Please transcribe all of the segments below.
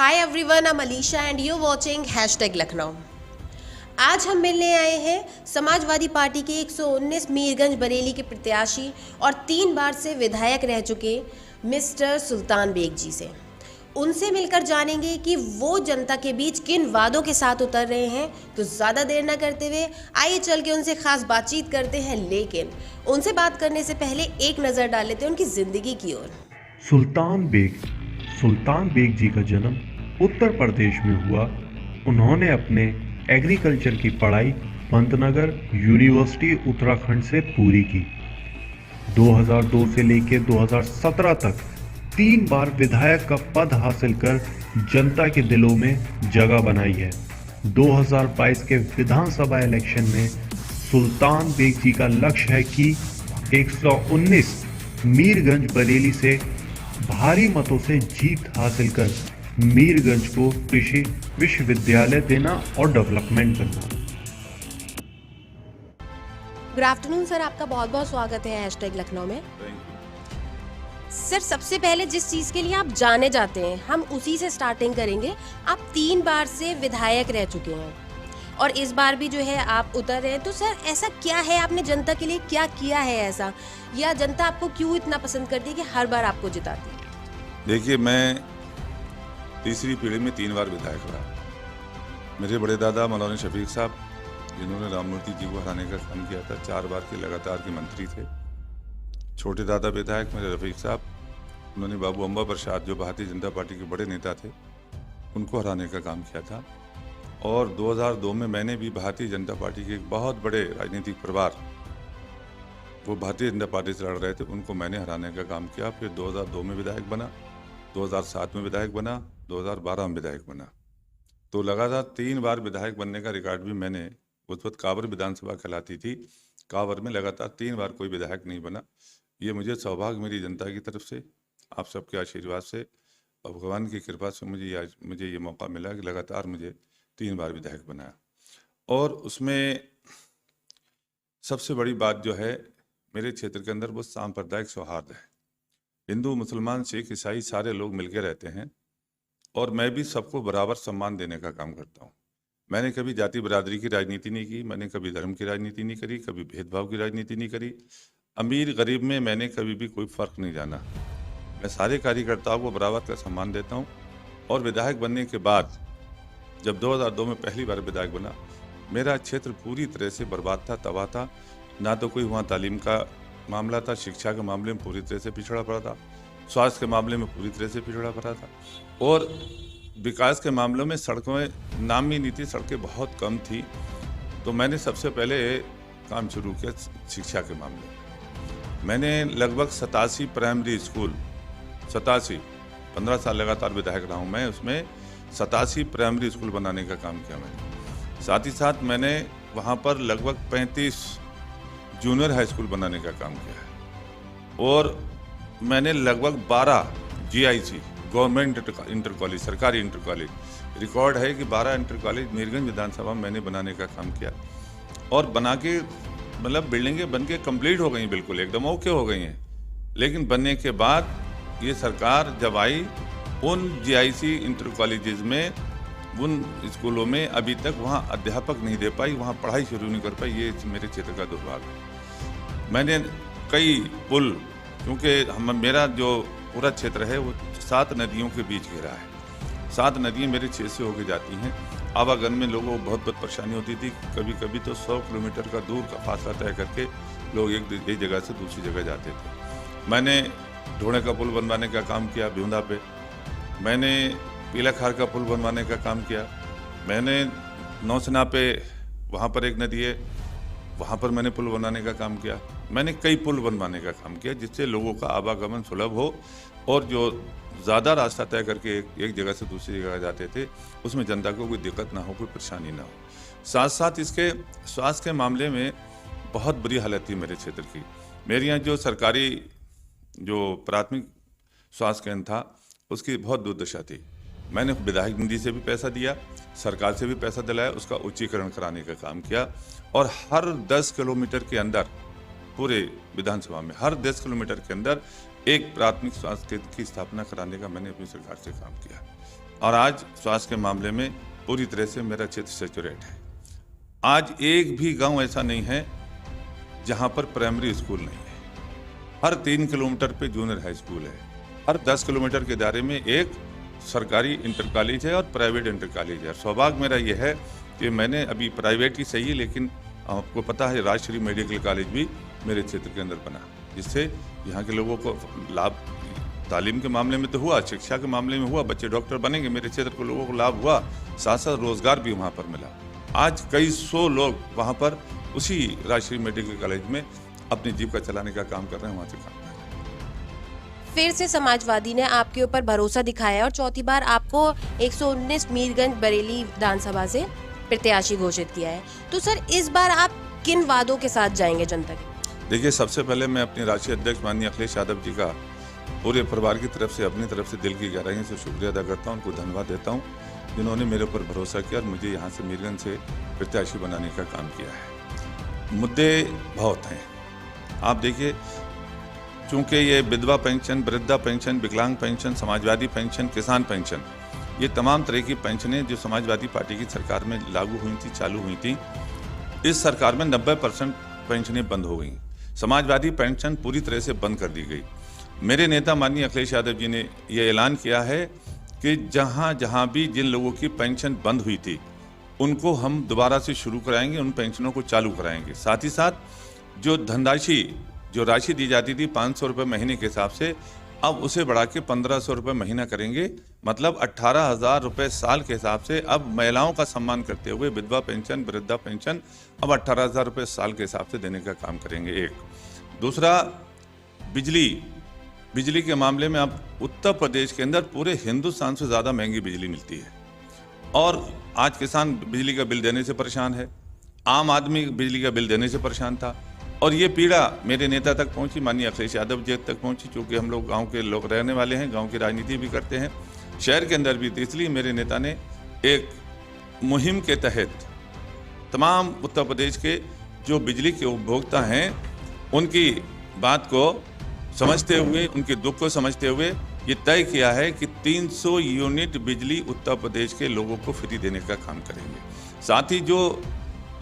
Hi everyone, I am Alisha and you watching #Lucknow. आज हम मिलने आए हैं समाजवादी पार्टी के 119 मीरगंज बरेली के प्रत्याशी और 3 बार से विधायक रह चुके मिस्टर सुल्तान बेग जी से। उनसे मिलकर जानेंगे कि वो जनता के बीच किन वादों के साथ उतर रहे हैं। तो ज़्यादा देर न करते हुए आइए चल के उनसे खास बातचीत करते हैं, लेकिन उनसे बात करने से पहले एक नज़र डाल लेते हैं उनकी ज़िंदगी की ओर। सुल्तान बेग जी का जन्म उत्तर प्रदेश में हुआ। उन्होंने अपने एग्रीकल्चर की पढ़ाई पंतनगर यूनिवर्सिटी उत्तराखंड से पूरी की। 2002 से लेकर 2017 तक 3 बार विधायक का पद हासिल कर जनता के दिलों में जगह बनाई है। 2022 के विधानसभा इलेक्शन में सुल्तान बेग जी का लक्ष्य है कि 119 मीरगंज बरेली से भारी मतों से जीत हासिल कर मीरगंज को कृषि विश्वविद्यालय देना और डेवलपमेंट करना। गुड आफ्टरनून सर, आपका बहुत बहुत स्वागत है #लखनऊ में। सर, सबसे पहले जिस चीज़ के लिए आप जाने जाते हैं हम उसी से स्टार्टिंग करेंगे। आप 3 बार से विधायक रह चुके हैं और इस बार भी जो है आप उतर रहे हैं। तो सर, ऐसा क्या है, आपने जनता के लिए क्या किया है ऐसा, या जनता आपको क्यों इतना पसंद करती है कि हर बार आपको जिताती है? देखिए, मैं तीसरी पीढ़ी में 3 बार विधायक रहा। मेरे बड़े दादा मौलाना शफीक साहब, जिन्होंने राममूर्ति जी को हराने का काम किया था, 4 बार के लगातार के मंत्री थे। छोटे दादा विधायक मेरे रफीक साहब, उन्होंने बाबू अम्बा प्रसाद, जो भारतीय जनता पार्टी के बड़े नेता थे, उनको हराने का काम किया था। और 2002 में मैंने भी भारतीय जनता पार्टी के एक बहुत बड़े राजनीतिक परिवार, वो भारतीय जनता पार्टी से लड़ रहे थे, उनको मैंने हराने का काम किया। फिर 2002 में विधायक बना, 2007 में विधायक बना, 2012 में विधायक बना। तो लगातार 3 बार विधायक बनने का रिकॉर्ड भी मैंने, उस वक्त कांवर विधानसभा कहलाती थी, कांवर में लगातार 3 बार कोई विधायक नहीं बना। ये मुझे सौभाग्य मेरी जनता की तरफ से, आप सबके आशीर्वाद से और भगवान की कृपा से मुझे ये मौका मिला कि लगातार मुझे 3 बार विधायक बनाया। और उसमें सबसे बड़ी बात जो है, मेरे क्षेत्र के अंदर वो सांप्रदायिक सौहार्द है। हिंदू, मुसलमान, सिख, ईसाई सारे लोग मिलकर रहते हैं और मैं भी सबको बराबर सम्मान देने का काम करता हूँ। मैंने कभी जाति बरादरी की राजनीति नहीं की, मैंने कभी धर्म की राजनीति नहीं करी, कभी भेदभाव की राजनीति नहीं करी। अमीर गरीब में मैंने कभी भी कोई फ़र्क नहीं जाना। मैं सारे कार्यकर्ताओं को बराबर का सम्मान देता हूँ। और विधायक बनने के बाद जब 2002 में पहली बार विधायक बना, मेरा क्षेत्र पूरी तरह से बर्बाद था, तबाह था। ना तो कोई वहाँ तालीम का मामला था, शिक्षा के मामले में पूरी तरह से पिछड़ा पड़ा था, स्वास्थ्य के मामले में पूरी तरह से पिछड़ा पड़ा था, और विकास के मामलों में सड़कों में नाम ही नहीं थी, सड़कें बहुत कम थी। तो मैंने सबसे पहले काम शुरू किया शिक्षा के मामले में। मैंने लगभग 87 प्राइमरी स्कूल, 87, 15 साल लगातार विधायक रहा हूँ मैं, उसमें 87 प्राइमरी स्कूल बनाने का काम किया मैंने। साथ ही साथ मैंने वहाँ पर लगभग 35 जूनियर हाई स्कूल बनाने का काम किया है। और मैंने लगभग 12 GIC, गवर्नमेंट इंटर कॉलेज, सरकारी इंटर कॉलेज, रिकॉर्ड है कि 12 इंटर कॉलेज मीरगंज विधानसभा में मैंने बनाने का काम किया। और बना के, मतलब बिल्डिंगें बन के कंप्लीट हो गई, बिल्कुल एकदम ओके हो गई हैं। लेकिन बनने के बाद ये सरकार जब आई, उन GIC इंटर कॉलेजेस में, उन स्कूलों में अभी तक वहाँ अध्यापक नहीं दे पाई, वहाँ पढ़ाई शुरू नहीं कर पाई। ये मेरे क्षेत्र का दुर्भाग्य है। मैंने कई पुल, क्योंकि मेरा जो पूरा क्षेत्र है वो 7 नदियों के बीच घिरा है। 7 नदियाँ मेरे क्षेत्र से होकर जाती हैं। आवागमन में लोगों को बहुत परेशानी होती थी। कभी कभी तो 100 किलोमीटर का दूर का फासला तय करके लोग एक जगह से दूसरी जगह जाते थे। मैंने ढोणे का पुल बनवाने का काम किया ब्यूंदा पे। मैंने पीलाखार का पुल बनवाने का काम किया। मैंने नौसेना पे, वहाँ पर एक नदी है, वहाँ पर मैंने पुल बनाने का काम किया। मैंने कई पुल बनवाने का काम किया जिससे लोगों का आवागमन सुलभ हो, और जो ज़्यादा रास्ता तय करके एक जगह से दूसरी जगह जाते थे उसमें जनता को कोई दिक्कत ना हो, कोई परेशानी ना हो। साथ साथ इसके स्वास्थ्य के मामले में बहुत बुरी हालत थी मेरे क्षेत्र की। मेरे यहाँ जो सरकारी जो प्राथमिक स्वास्थ्य केंद्र था उसकी बहुत दुर्दशा थी। मैंने विधायक निधि से भी पैसा दिया, सरकार से भी पैसा दिलाया, उसका उच्चीकरण कराने का काम किया। और हर 10 किलोमीटर के अंदर, पूरे विधानसभा में हर 10 किलोमीटर के अंदर एक प्राथमिक स्वास्थ्य केंद्र की स्थापना कराने का मैंने अपनी सरकार से काम किया। और आज स्वास्थ्य के मामले में पूरी तरह से मेरा क्षेत्र सैचुरेट है। आज एक भी गांव ऐसा नहीं है जहां पर प्राइमरी स्कूल नहीं है। हर 3 किलोमीटर पे जूनियर हाई स्कूल है। हर 10 किलोमीटर के दायरे में एक सरकारी इंटर कॉलेज है और प्राइवेट इंटर कॉलेज है। सौभाग्य मेरा यह है कि मैंने अभी प्राइवेट ही सही है, लेकिन आपको पता है राजश्री मेडिकल कॉलेज भी मेरे क्षेत्र के अंदर बना, जिससे यहाँ के लोगों को लाभ तालीम के मामले में तो हुआ, शिक्षा के मामले में हुआ, बच्चे डॉक्टर बनेंगे, मेरे क्षेत्र के लोगों को लाभ हुआ, साथ साथ रोजगार भी वहाँ पर मिला। आज कई 100 लोग वहाँ पर उसी राजश्री मेडिकल कॉलेज में अपनी जीविका चलाने का काम कर रहे हैं, वहाँ से काम कर रहे हैं। फिर से समाजवादी ने आपके ऊपर भरोसा दिखाया और चौथी बार आपको 119 मीरगंज बरेली विधानसभा से प्रत्याशी घोषित किया है। तो सर, इस बार आप किन वादों के साथ जाएंगे जनता के? देखिए, सबसे पहले मैं अपने राष्ट्रीय अध्यक्ष माननीय अखिलेश यादव जी का पूरे परिवार की तरफ से, अपनी तरफ से दिल की गहराई से शुक्रिया अदा करता हूँ, उनको धन्यवाद देता हूँ जिन्होंने मेरे ऊपर भरोसा किया और मुझे यहाँ से मीरगंज से प्रत्याशी बनाने का काम किया है। मुद्दे बहुत हैं, आप देखिए, चूँकि ये विधवा पेंशन, वृद्धा पेंशन, विकलांग पेंशन, समाजवादी पेंशन, किसान पेंशन, ये तमाम तरह की पेंशनें जो समाजवादी पार्टी की सरकार में लागू हुई थी, चालू हुई थी, इस सरकार में 90% पेंशनें बंद हो गई। समाजवादी पेंशन पूरी तरह से बंद कर दी गई। मेरे नेता माननीय अखिलेश यादव जी ने यह ऐलान किया है कि जहाँ जहाँ भी जिन लोगों की पेंशन बंद हुई थी उनको हम दोबारा से शुरू कराएंगे, उन पेंशनों को चालू कराएंगे। साथ ही साथ जो धनराशि, जो राशि दी जाती थी 500 रुपये महीने के हिसाब से, अब उसे बढ़ा के 1500 रुपये महीना करेंगे, मतलब 18,000 रुपये साल के हिसाब से। अब महिलाओं का सम्मान करते हुए विधवा पेंशन, वृद्धा पेंशन अब 18,000 रुपये साल के हिसाब से देने का काम करेंगे। एक दूसरा, बिजली के मामले में अब उत्तर प्रदेश के अंदर पूरे हिंदुस्तान से ज़्यादा महंगी बिजली मिलती है और आज किसान बिजली का बिल देने से परेशान है, आम आदमी बिजली का बिल देने से परेशान था और ये पीड़ा मेरे नेता तक पहुंची, माननीय अखिलेश यादव जी तक पहुंची, क्योंकि हम लोग गांव के लोग रहने वाले हैं, गांव की राजनीति भी करते हैं, शहर के अंदर भी। तो इसलिए मेरे नेता ने एक मुहिम के तहत तमाम उत्तर प्रदेश के जो बिजली के उपभोक्ता हैं उनकी बात को समझते हुए, उनके दुख को समझते हुए ये तय किया है कि 300 यूनिट बिजली उत्तर प्रदेश के लोगों को फ्री देने का काम करेंगे। साथ ही जो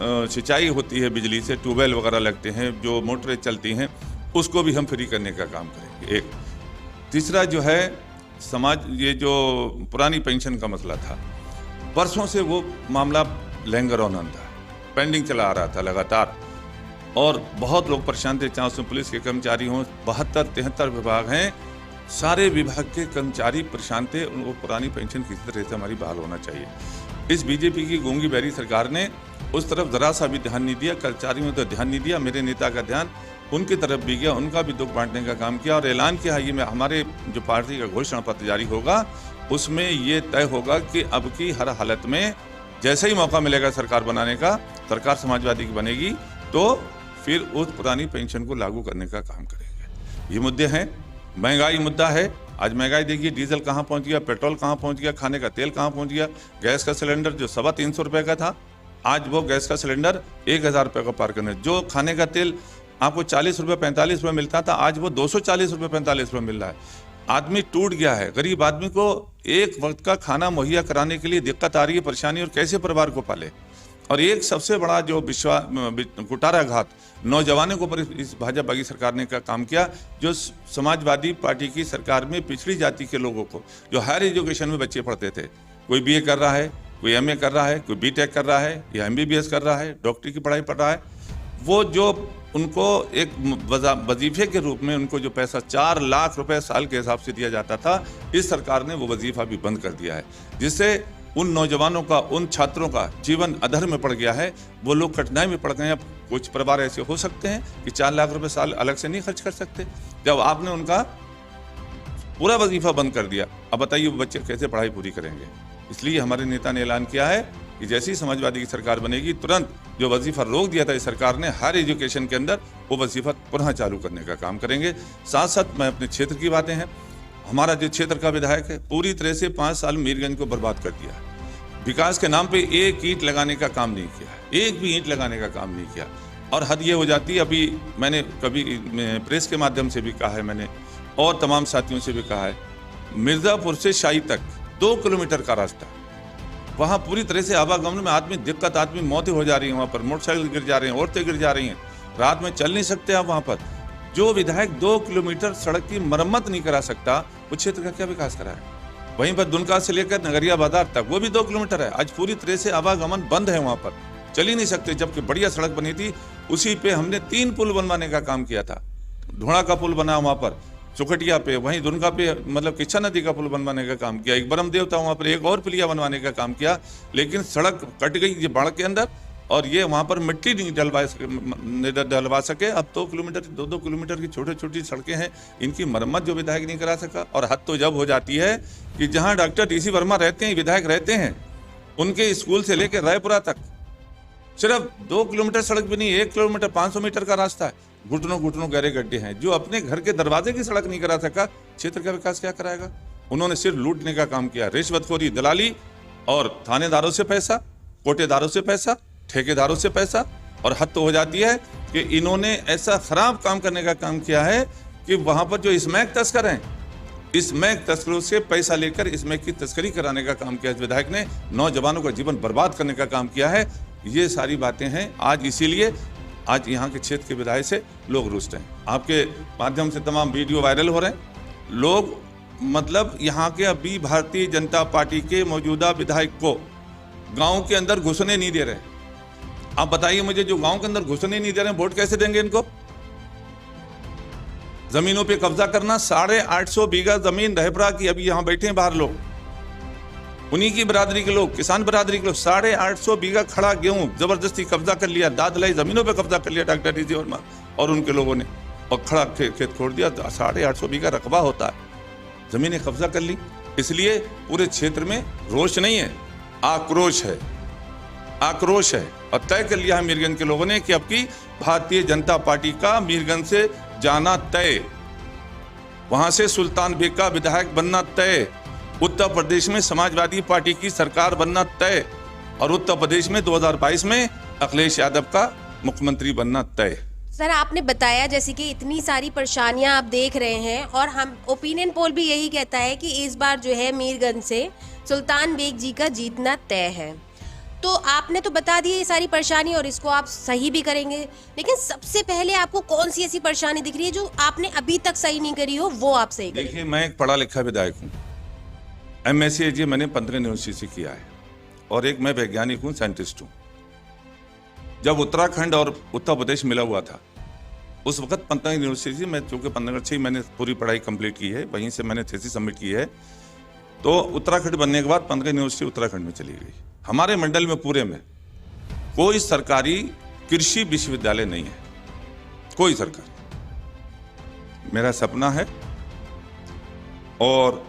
सिंचाई होती है बिजली से, ट्यूबवेल वगैरह लगते हैं, जो मोटरें चलती हैं, उसको भी हम फ्री करने का काम करेंगे। एक तीसरा जो है ये जो पुरानी पेंशन का मसला था, वर्षों से वो मामला लैंगर ऑन था, पेंडिंग चला आ रहा था लगातार और बहुत लोग परेशान थे, चाहे उसमें पुलिस के कर्मचारी हों, 72-73 विभाग हैं, सारे विभाग के कर्मचारी परेशान थे। उनको पुरानी पेंशन किसी तरह से हमारी बहाल होना चाहिए। इस बीजेपी की गूंगी बहरी सरकार ने उस तरफ ज़रा सा भी ध्यान नहीं दिया, कर्मचारियों में तो ध्यान नहीं दिया, मेरे नेता का ध्यान उनकी तरफ भी गया, उनका भी दुख बांटने का काम किया और ऐलान किया ये में हमारे जो पार्टी का घोषणा पत्र जारी होगा उसमें ये तय होगा कि अब की हर हालत में जैसे ही मौका मिलेगा सरकार बनाने का, सरकार समाजवादी की बनेगी तो फिर उस पुरानी पेंशन को लागू करने का काम करेंगे। ये मुद्दे हैं। महंगाई मुद्दा है, आज महंगाई देखिए, डीजल कहाँ पहुँच गया, पेट्रोल कहाँ पहुँच गया, खाने का तेल कहाँ पहुँच गया, गैस का सिलेंडर जो 350 रुपये का था, आज वो गैस का सिलेंडर 1000 रुपये का पार करने, जो खाने का तेल आपको 40 रुपये 45 रुपये मिलता था, आज वो 240 रुपये 45 रुपये मिल रहा है। आदमी टूट गया है, गरीब आदमी को एक वक्त का खाना मुहैया कराने के लिए दिक्कत आ रही है, परेशानी, और कैसे परिवार को पाले। और एक सबसे बड़ा जो कुठाराघात नौजवानों के ऊपर इस भाजपा की सरकार ने का काम किया, जो समाजवादी पार्टी की सरकार में पिछड़ी जाति के लोगों को, जो हायर एजुकेशन में बच्चे पढ़ते थे, कोई बीए कर रहा है, कोई एमए कर रहा है, कोई बीटेक कर रहा है या एमबीबीएस कर रहा है, डॉक्टरी की पढ़ाई पढ़ रहा है, वो जो उनको एक वजीफे के रूप में उनको जो पैसा 4 लाख रुपए साल के हिसाब से दिया जाता था, इस सरकार ने वो वजीफा भी बंद कर दिया है, जिससे उन नौजवानों का, उन छात्रों का जीवन अधर में पड़ गया है। वो लोग कठिनाई में पड़ गए हैं। कुछ परिवार ऐसे हो सकते हैं कि 4 लाख रुपए साल अलग से नहीं खर्च कर सकते। जब आपने उनका पूरा वजीफा बंद कर दिया, अब बताइए वो बच्चे कैसे पढ़ाई पूरी करेंगे। इसलिए हमारे नेता ने ऐलान किया है कि जैसी समाजवादी की सरकार बनेगी, तुरंत जो वजीफा रोक दिया था इस सरकार ने हायर एजुकेशन के अंदर, वो वजीफा पुनः चालू करने का काम करेंगे। साथ साथ मैं अपने क्षेत्र की बातें हैं, हमारा जो क्षेत्र का विधायक है पूरी तरह से 5 साल मीरगंज को बर्बाद कर दिया। विकास के नाम पे एक ईंट लगाने का काम नहीं किया, एक भी ईंट लगाने का काम नहीं किया। और हद ये हो जाती है, अभी मैंने कभी प्रेस के माध्यम से भी कहा है, मैंने और तमाम साथियों से भी कहा है, मिर्ज़ापुर से शाही तक 2 किलोमीटर का रास्ता, वहाँ पूरी तरह से आवागमन में आदमी दिक्कत, आदमी मौतें हो जा रही हैं, वहाँ पर मोटरसाइकिल गिर जा रहे हैं, औरतें गिर जा रही हैं, रात में चल नहीं सकते आप वहाँ पर। जो विधायक 2 किलोमीटर सड़क की मरम्मत नहीं करा सकता, वो क्षेत्र का क्या विकास करा है? वहीं पर दुनका से लेकर नगरिया बाजार तक वो भी 2 किलोमीटर है, आज पूरी तरह से आवागमन बंद है, वहाँ पर चल ही नहीं सकते। जबकि बढ़िया सड़क बनी थी, उसी पे हमने 3 पुल बनवाने का काम किया था। ढोड़ा का पुल बना वहाँ पर, चुकटिया पे, वहीं दुनका पे मतलब किच्छा नदी का पुल बनवाने का काम किया, एक ब्रह्मदेव था वहाँ पर, एक और पुलिया बनवाने का काम किया, लेकिन सड़क कट गई ये बाढ़ के अंदर और ये वहाँ पर मिट्टी नहीं डलवा सके। अब 2 किलोमीटर 2 किलोमीटर की छोटी छोटी सड़कें हैं, इनकी मरम्मत जो विधायक नहीं करा सका। और हद तो जब हो जाती है कि जहाँ डॉक्टर टीसी वर्मा रहते हैं, विधायक रहते हैं, उनके स्कूल से लेकर रायपुरा तक सिर्फ 2 किलोमीटर सड़क भी नहीं, 1 किलोमीटर 500 मीटर का रास्ता है, घुटनों गहरे गड्ढे हैं। जो अपने घर के दरवाजे की सड़क नहीं करा सका, क्षेत्र का विकास क्या कराएगा? उन्होंने सिर्फ लूटने का काम किया, रिश्वतखोरी, दलाली और थानेदारों से पैसा, कोटेदारों से पैसा, ठेकेदारों से पैसा। और हद तो हो जाती है कि इन्होंने ऐसा खराब काम करने का काम किया है कि वहां पर जो स्मैक तस्कर हैं, स्मैक तस्करों से पैसा लेकर स्मैक की तस्करी कराने का काम किया। इस विधायक ने नौजवानों का जीवन बर्बाद करने का काम किया है। ये सारी बातें हैं आज, इसीलिए आज यहाँ के क्षेत्र के विधायक से लोग रुष्ट हैं। आपके माध्यम से तमाम वीडियो वायरल हो रहे हैं। लोग मतलब यहाँ के अभी भारतीय जनता पार्टी के मौजूदा विधायक को गांव के अंदर घुसने नहीं दे रहे। आप बताइए मुझे, जो गांव के अंदर घुसने नहीं दे रहे हैं, वोट कैसे देंगे इनको? जमीनों पे कब्जा करना, 850 बीघा जमीन रहपरा की, अभी यहाँ बैठे हैं बाहर लोग, उन्हीं की बरादरी के लोग, किसान बरादरी के लोग, 850 बीघा खड़ा गेहूं जबरदस्ती कब्जा कर लिया, दादलाई जमीनों पे कब्जा कर लिया डॉक्टर टीसी वर्मा और उनके लोगों ने, और खड़ा खेत छोड़ दिया। 850 बीघा रकबा होता है, जमीनें कब्जा कर ली। इसलिए पूरे क्षेत्र में रोष नहीं है, आक्रोश है, आक्रोश है। और तय कर लिया है मीरगंज के लोगों ने कि अब की भारतीय जनता पार्टी का मीरगंज से जाना तय, वहां से सुल्तान बेग का विधायक बनना तय, उत्तर प्रदेश में समाजवादी पार्टी की सरकार बनना तय, और उत्तर प्रदेश में 2022 में अखिलेश यादव का मुख्यमंत्री बनना तय। सर, आपने बताया जैसे कि इतनी सारी परेशानियां आप देख रहे हैं, और हम ओपिनियन पोल भी यही कहता है कि इस बार जो है मीरगंज से सुल्तान बेग जी का जीतना तय है। तो आपने तो बता दी ये सारी परेशानी और इसको आप सही भी करेंगे, लेकिन सबसे पहले आपको कौन सी ऐसी परेशानी दिख रही है जो आपने अभी तक सही नहीं करी हो, वो आप सही करें? देखिए, मैं एक पढ़ा लिखा विधायक हूँ, MSc मैंने 15 यूनिवर्सिटी से किया है, और एक मैं वैज्ञानिक हूँ, साइंटिस्ट हूँ। जब उत्तराखंड और उत्तर प्रदेश मिला हुआ था, उस वक्त 15 यूनिवर्सिटी में, चूँकि 15 से ही मैंने पूरी पढ़ाई कंप्लीट की है, वहीं से मैंने थीसिस सबमिट की है। तो उत्तराखंड बनने के बाद 15 यूनिवर्सिटी उत्तराखंड में चली गई। हमारे मंडल में पूरे में कोई सरकारी कृषि विश्वविद्यालय नहीं है, कोई सरकारी। मेरा सपना है, और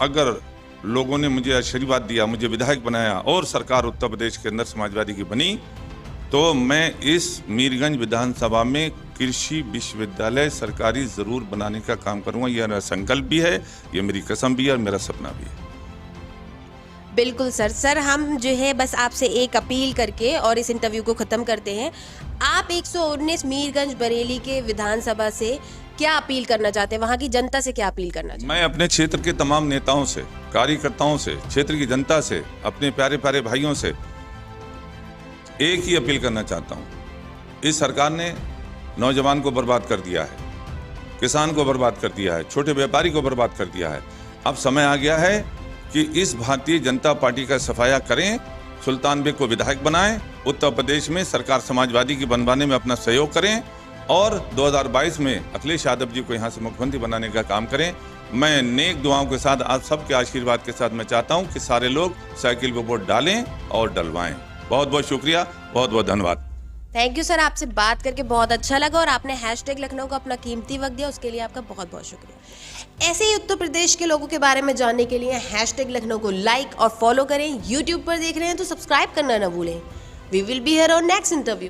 अगर लोगों ने मुझे आशीर्वाद दिया, मुझे विधायक बनाया और सरकार उत्तर प्रदेश के अंदर समाजवादी की बनी, तो मैं इस मीरगंज विधानसभा में कृषि विश्वविद्यालय सरकारी जरूर बनाने का काम करूंगा। यह मेरा संकल्प भी है, ये मेरी कसम भी है और मेरा सपना भी है। बिल्कुल सर, हम जो है बस आपसे एक अपील करके और इस इंटरव्यू को ख़त्म करते हैं। आप 119 मीरगंज बरेली के विधानसभा से क्या अपील करना चाहते हैं, वहाँ की जनता से क्या अपील करना चाहते हैं? मैं अपने क्षेत्र के तमाम नेताओं से, कार्यकर्ताओं से, क्षेत्र की जनता से, अपने प्यारे प्यारे भाइयों से एक ही अपील करना चाहता हूँ। इस सरकार ने नौजवान को बर्बाद कर दिया है, किसान को बर्बाद कर दिया है, छोटे व्यापारी को बर्बाद कर दिया है। अब समय आ गया है कि इस भारतीय जनता पार्टी का सफाया करें, सुल्तान बेग को विधायक बनाएं, उत्तर प्रदेश में सरकार समाजवादी की बनवाने में अपना सहयोग करें, और 2022 में अखिलेश यादव जी को यहाँ से मुख्यमंत्री बनाने का काम करें। मैं नेक दुआओं के साथ, आप सबके आशीर्वाद के साथ मैं चाहता हूँ कि सारे लोग साइकिल पे वोट डालें और डलवाएं। बहुत बहुत शुक्रिया, बहुत बहुत धन्यवाद। थैंक यू सर, आपसे बात करके बहुत अच्छा लगा, और आपने #लखनऊ को अपना कीमती वक्त दिया, उसके लिए आपका बहुत बहुत शुक्रिया। ऐसे ही उत्तर प्रदेश के लोगों के बारे में जानने के लिए #लखनऊ को लाइक और फॉलो करें। यूट्यूब पर देख रहे हैं तो सब्सक्राइब करना ना भूलें। We will be here on next interview.